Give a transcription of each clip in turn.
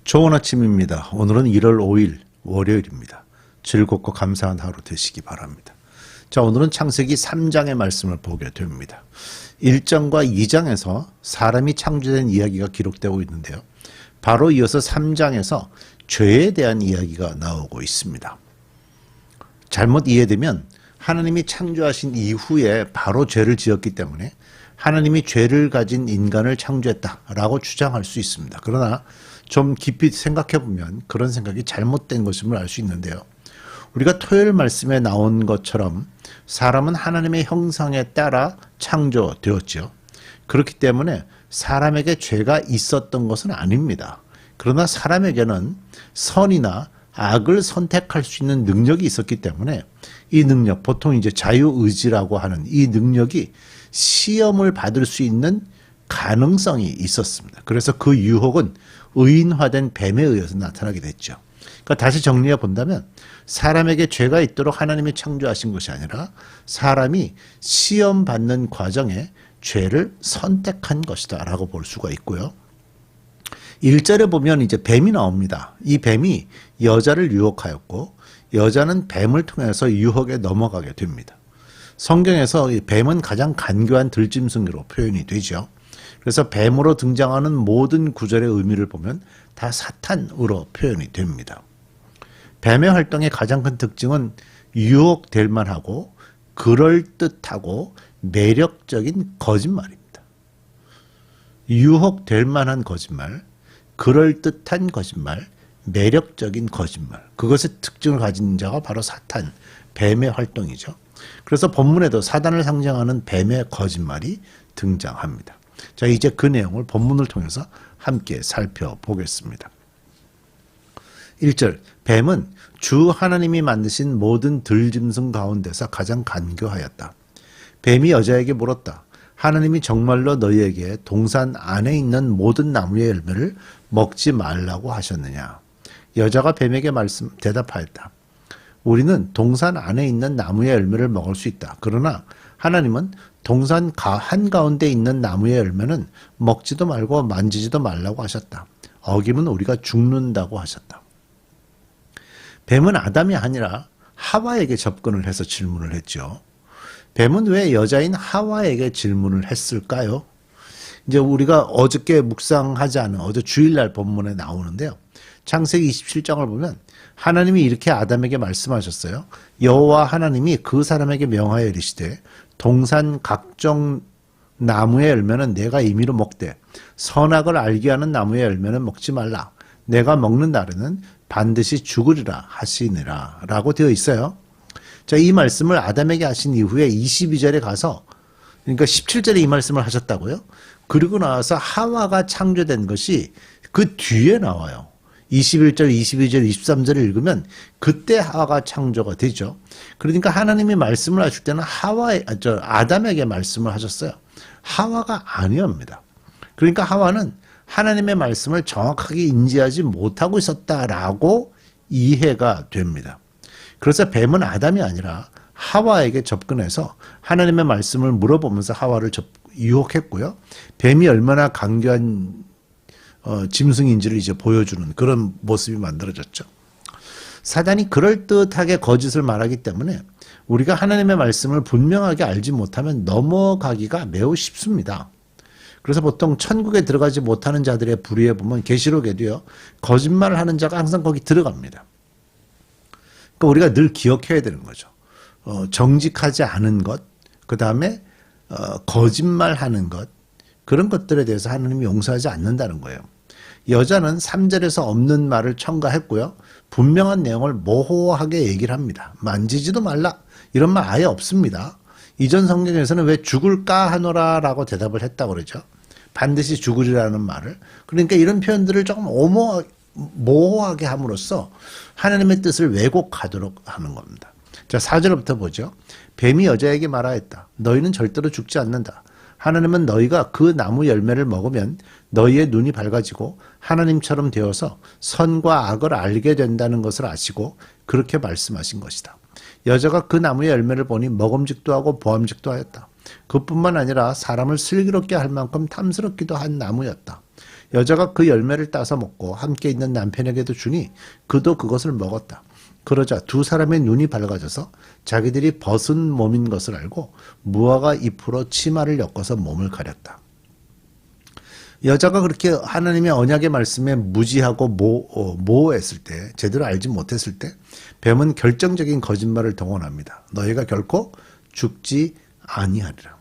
좋은 아침입니다. 오늘은 1월 5일 월요일입니다. 즐겁고 감사한 하루 되시기 바랍니다. 자, 오늘은 창세기 3장의 말씀을 보게 됩니다. 1장과 2장에서 사람이 창조된 이야기가 기록되고 있는데요. 바로 이어서 3장에서 죄에 대한 이야기가 나오고 있습니다. 잘못 이해되면 하나님이 창조하신 이후에 바로 죄를 지었기 때문에 하나님이 죄를 가진 인간을 창조했다라고 주장할 수 있습니다. 그러나 좀 깊이 생각해 보면 그런 생각이 잘못된 것임을 알 수 있는데요. 우리가 토요일 말씀에 나온 것처럼 사람은 하나님의 형상에 따라 창조되었죠. 그렇기 때문에 사람에게 죄가 있었던 것은 아닙니다. 그러나 사람에게는 선이나 악을 선택할 수 있는 능력이 있었기 때문에 이 능력, 보통 이제 자유의지라고 하는 이 능력이 시험을 받을 수 있는 가능성이 있었습니다. 그래서 그 유혹은 의인화된 뱀에 의해서 나타나게 됐죠. 그러니까 다시 정리해 본다면 사람에게 죄가 있도록 하나님이 창조하신 것이 아니라 사람이 시험받는 과정에 죄를 선택한 것이다 라고 볼 수가 있고요. 1절에 보면 이제 뱀이 나옵니다. 이 뱀이 여자를 유혹하였고 여자는 뱀을 통해서 유혹에 넘어가게 됩니다. 성경에서 이 뱀은 가장 간교한 들짐승으로 표현이 되죠. 그래서 뱀으로 등장하는 모든 구절의 의미를 보면 다 사탄으로 표현이 됩니다. 뱀의 활동의 가장 큰 특징은 유혹될 만하고 그럴듯하고 매력적인 거짓말입니다. 유혹될 만한 거짓말, 그럴듯한 거짓말, 매력적인 거짓말. 그것의 특징을 가진 자가 바로 사탄, 뱀의 활동이죠. 그래서 본문에도 사단을 상징하는 뱀의 거짓말이 등장합니다. 자, 이제 그 내용을 본문을 통해서 함께 살펴보겠습니다. 1절, 뱀은 주 하나님이 만드신 모든 들짐승 가운데서 가장 간교하였다. 뱀이 여자에게 물었다. 하나님이 정말로 너희에게 동산 안에 있는 모든 나무의 열매를 먹지 말라고 하셨느냐? 여자가 뱀에게 대답하였다. 우리는 동산 안에 있는 나무의 열매를 먹을 수 있다. 그러나 하나님은 동산 한가운데 있는 나무의 열매는 먹지도 말고 만지지도 말라고 하셨다. 어기면 우리가 죽는다고 하셨다. 뱀은 아담이 아니라 하와에게 접근을 해서 질문을 했죠. 뱀은 왜 여자인 하와에게 질문을 했을까요? 이제 우리가 어저께 묵상하지 않은 어제 주일날 본문에 나오는데요. 창세기 27장을 보면 하나님이 이렇게 아담에게 말씀하셨어요. 여호와 하나님이 그 사람에게 명하여 이르시되 동산 각종 나무의 열매는 내가 임의로 먹되 선악을 알게 하는 나무의 열매는 먹지 말라. 내가 먹는 날에는 반드시 죽으리라 하시니라 라고 되어 있어요. 자, 이 말씀을 아담에게 하신 이후에 22절에 가서, 그러니까 17절에 이 말씀을 하셨다고요. 그리고 나서 하와가 창조된 것이 그 뒤에 나와요. 21절, 22절, 23절을 읽으면 그때 하와가 창조가 되죠. 그러니까 하나님이 말씀을 하실 때는 아담에게 말씀을 하셨어요. 하와가 아니옵니다. 그러니까 하와는 하나님의 말씀을 정확하게 인지하지 못하고 있었다라고 이해가 됩니다. 그래서 뱀은 아담이 아니라 하와에게 접근해서 하나님의 말씀을 물어보면서 하와를 유혹했고요. 뱀이 얼마나 강교한 짐승인지를 이제 보여주는 그런 모습이 만들어졌죠. 사단이 그럴듯하게 거짓을 말하기 때문에 우리가 하나님의 말씀을 분명하게 알지 못하면 넘어가기가 매우 쉽습니다. 그래서 보통 천국에 들어가지 못하는 자들의 부류에 보면 계시록에도요. 거짓말을 하는 자가 항상 거기 들어갑니다. 그러니까 우리가 늘 기억해야 되는 거죠. 정직하지 않은 것, 그 다음에 거짓말하는 것, 그런 것들에 대해서 하나님이 용서하지 않는다는 거예요. 여자는 3절에서 없는 말을 첨가했고요. 분명한 내용을 모호하게 얘기를 합니다. 만지지도 말라. 이런 말 아예 없습니다. 이전 성경에서는 왜 죽을까 하노라 라고 대답을 했다고 그러죠. 반드시 죽으리라는 말을. 그러니까 이런 표현들을 조금 모호하게 함으로써 하나님의 뜻을 왜곡하도록 하는 겁니다. 자, 4절부터 보죠. 뱀이 여자에게 말하였다. 너희는 절대로 죽지 않는다. 하나님은 너희가 그 나무 열매를 먹으면 너희의 눈이 밝아지고 하나님처럼 되어서 선과 악을 알게 된다는 것을 아시고 그렇게 말씀하신 것이다. 여자가 그 나무의 열매를 보니 먹음직도 하고 보암직도 하였다. 그뿐만 아니라 사람을 슬기롭게 할 만큼 탐스럽기도 한 나무였다. 여자가 그 열매를 따서 먹고 함께 있는 남편에게도 주니 그도 그것을 먹었다. 그러자 두 사람의 눈이 밝아져서 자기들이 벗은 몸인 것을 알고 무화과 잎으로 치마를 엮어서 몸을 가렸다. 여자가 그렇게 하나님의 언약의 말씀에 무지하고 모호했을 때, 제대로 알지 못했을 때 뱀은 결정적인 거짓말을 동원합니다. 너희가 결코 죽지 아니하리라.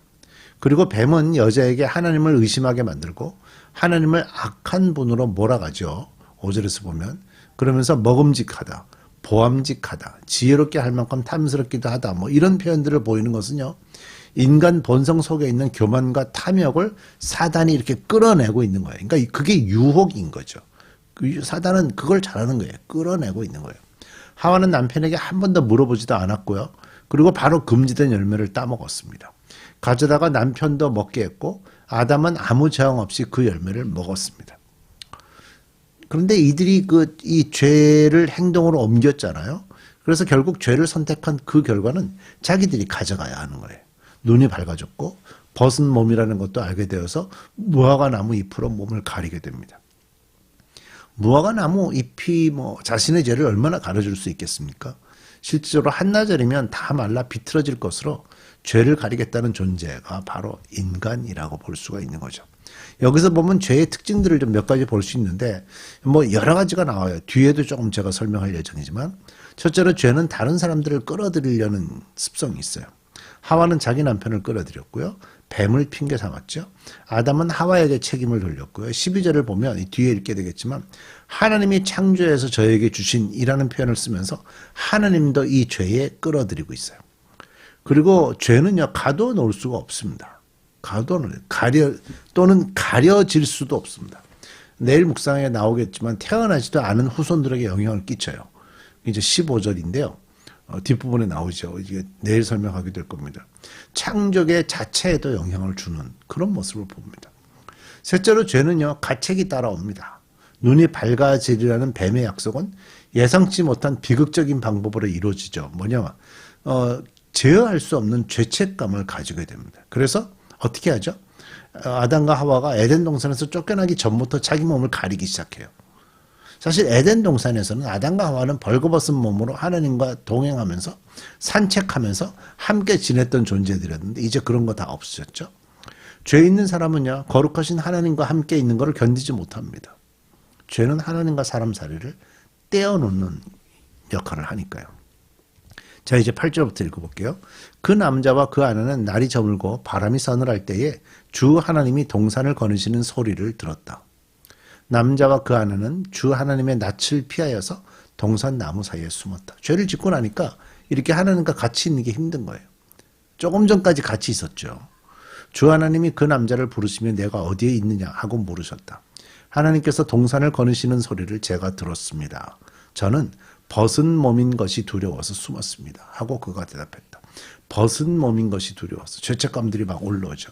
그리고 뱀은 여자에게 하나님을 의심하게 만들고 하나님을 악한 분으로 몰아가죠. 5절에서 보면. 그러면서 먹음직하다, 보암직하다, 지혜롭게 할 만큼 탐스럽기도 하다, 뭐 이런 표현들을 보이는 것은요, 인간 본성 속에 있는 교만과 탐욕을 사단이 이렇게 끌어내고 있는 거예요. 그러니까 그게 유혹인 거죠. 사단은 그걸 잘하는 거예요. 끌어내고 있는 거예요. 하와는 남편에게 한 번도 물어보지도 않았고요. 그리고 바로 금지된 열매를 따먹었습니다. 가져다가 남편도 먹게 했고 아담은 아무 저항 없이 그 열매를 먹었습니다. 그런데 이들이 이 죄를 행동으로 옮겼잖아요. 그래서 결국 죄를 선택한 그 결과는 자기들이 가져가야 하는 거예요. 눈이 밝아졌고 벗은 몸이라는 것도 알게 되어서 무화과 나무 잎으로 몸을 가리게 됩니다. 무화과 나무 잎이 자신의 죄를 얼마나 가려줄 수 있겠습니까? 실제로 한나절이면 다 말라 비틀어질 것으로 죄를 가리겠다는 존재가 바로 인간이라고 볼 수가 있는 거죠. 여기서 보면 죄의 특징들을 좀 몇 가지 볼 수 있는데 여러 가지가 나와요. 뒤에도 조금 제가 설명할 예정이지만 첫째로 죄는 다른 사람들을 끌어들이려는 습성이 있어요. 하와는 자기 남편을 끌어들였고요. 뱀을 핑계 삼았죠. 아담은 하와에게 책임을 돌렸고요. 12절을 보면 뒤에 읽게 되겠지만 하나님이 창조해서 저에게 주신 이라는 표현을 쓰면서 하나님도 이 죄에 끌어들이고 있어요. 그리고 죄는요, 가둬놓을 수가 없습니다. 또는 가려질 수도 없습니다. 내일 묵상에 나오겠지만 태어나지도 않은 후손들에게 영향을 끼쳐요. 이제 15절인데요. 뒷부분에 나오죠. 이게 내일 설명하게 될 겁니다. 창조계 자체에도 영향을 주는 그런 모습을 봅니다. 셋째로 죄는요, 가책이 따라옵니다. 눈이 밝아지리라는 뱀의 약속은 예상치 못한 비극적인 방법으로 이루어지죠. 제어할 수 없는 죄책감을 가지게 됩니다. 그래서 어떻게 하죠? 아담과 하와가 에덴 동산에서 쫓겨나기 전부터 자기 몸을 가리기 시작해요. 사실 에덴 동산에서는 아담과 하와는 벌거벗은 몸으로 하나님과 동행하면서 산책하면서 함께 지냈던 존재들이었는데 이제 그런 거 다 없어졌죠. 죄 있는 사람은요, 거룩하신 하나님과 함께 있는 것을 견디지 못합니다. 죄는 하나님과 사람 사이를 떼어놓는 역할을 하니까요. 자, 이제 8절부터 읽어볼게요. 그 남자와 그 아내는 날이 저물고 바람이 서늘할 때에 주 하나님이 동산을 거느시는 소리를 들었다. 남자와 그 아내는 주 하나님의 낯을 피하여서 동산 나무 사이에 숨었다. 죄를 짓고 나니까 이렇게 하나님과 같이 있는 게 힘든 거예요. 조금 전까지 같이 있었죠. 주 하나님이 그 남자를 부르시며 내가 어디에 있느냐 하고 물으셨다. 하나님께서 동산을 거느시는 소리를 제가 들었습니다. 저는 벗은 몸인 것이 두려워서 숨었습니다. 하고 그가 대답했다. 벗은 몸인 것이 두려워서 죄책감들이 막 올라오죠.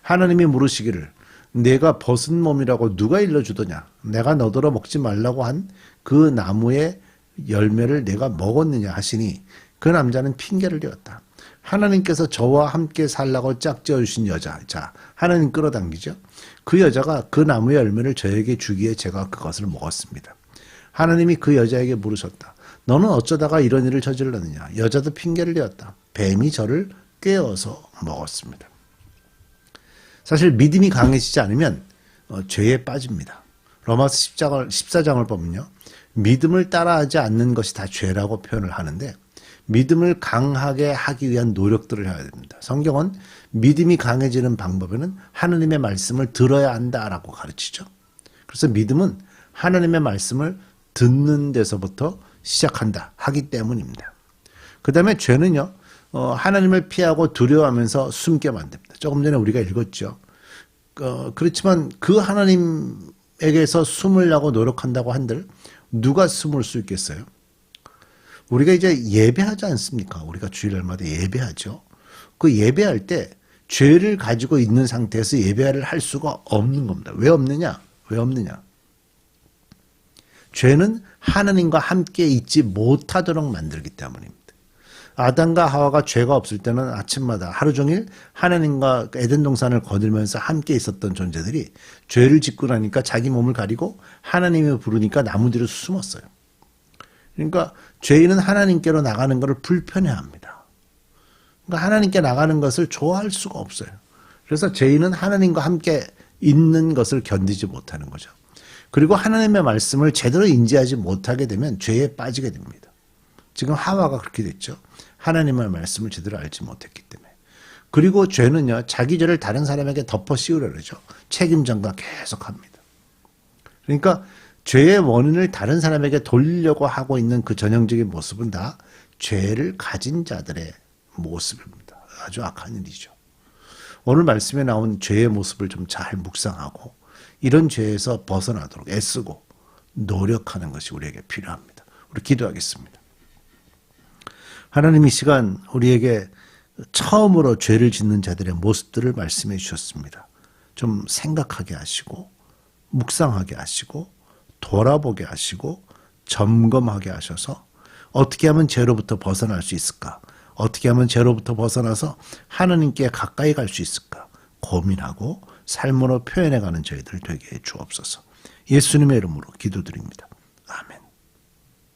하나님이 물으시기를 내가 벗은 몸이라고 누가 일러주더냐? 내가 너더러 먹지 말라고 한 그 나무의 열매를 내가 먹었느냐 하시니 그 남자는 핑계를 대었다. 하나님께서 저와 함께 살라고 짝지어 주신 여자, 자, 하나님 끌어당기죠. 그 여자가 그 나무의 열매를 저에게 주기에 제가 그것을 먹었습니다. 하나님이 그 여자에게 물으셨다. 너는 어쩌다가 이런 일을 저질렀느냐? 여자도 핑계를 대었다. 뱀이 저를 꿰어서 먹었습니다. 사실 믿음이 강해지지 않으면 죄에 빠집니다. 로마서 14장을 보면요. 믿음을 따라하지 않는 것이 다 죄라고 표현을 하는데 믿음을 강하게 하기 위한 노력들을 해야 됩니다. 성경은 믿음이 강해지는 방법에는 하나님의 말씀을 들어야 한다라고 가르치죠. 그래서 믿음은 하나님의 말씀을 듣는 데서부터 시작한다 하기 때문입니다. 그 다음에 죄는요. 하나님을 피하고 두려워하면서 숨게 만듭니다. 조금 전에 우리가 읽었죠. 그렇지만 그 하나님에게서 숨으려고 노력한다고 한들 누가 숨을 수 있겠어요? 우리가 이제 예배하지 않습니까? 우리가 주일날마다 예배하죠. 그 예배할 때 죄를 가지고 있는 상태에서 예배를 할 수가 없는 겁니다. 왜 없느냐? 죄는 하나님과 함께 있지 못하도록 만들기 때문입니다. 아담과 하와가 죄가 없을 때는 아침마다 하루 종일 하나님과 에덴 동산을 거닐면서 함께 있었던 존재들이 죄를 짓고 나니까 자기 몸을 가리고 하나님을 부르니까 나무 뒤로 숨었어요. 그러니까 죄인은 하나님께로 나가는 것을 불편해합니다. 그러니까 하나님께 나가는 것을 좋아할 수가 없어요. 그래서 죄인은 하나님과 함께 있는 것을 견디지 못하는 거죠. 그리고 하나님의 말씀을 제대로 인지하지 못하게 되면 죄에 빠지게 됩니다. 지금 하와가 그렇게 됐죠. 하나님의 말씀을 제대로 알지 못했기 때문에. 그리고 죄는요, 자기 죄를 다른 사람에게 덮어 씌우려 그러죠. 책임 전가 계속합니다. 그러니까 죄의 원인을 다른 사람에게 돌리려고 하고 있는 그 전형적인 모습은 다 죄를 가진 자들의 모습입니다. 아주 악한 일이죠. 오늘 말씀에 나온 죄의 모습을 좀 잘 묵상하고 이런 죄에서 벗어나도록 애쓰고 노력하는 것이 우리에게 필요합니다. 우리 기도하겠습니다. 하나님 이 시간 우리에게 처음으로 죄를 짓는 자들의 모습들을 말씀해 주셨습니다. 좀 생각하게 하시고 묵상하게 하시고 돌아보게 하시고 점검하게 하셔서 어떻게 하면 죄로부터 벗어날 수 있을까? 어떻게 하면 죄로부터 벗어나서 하나님께 가까이 갈 수 있을까? 고민하고 삶으로 표현해가는 저희들 되게 해 주옵소서. 예수님의 이름으로 기도드립니다.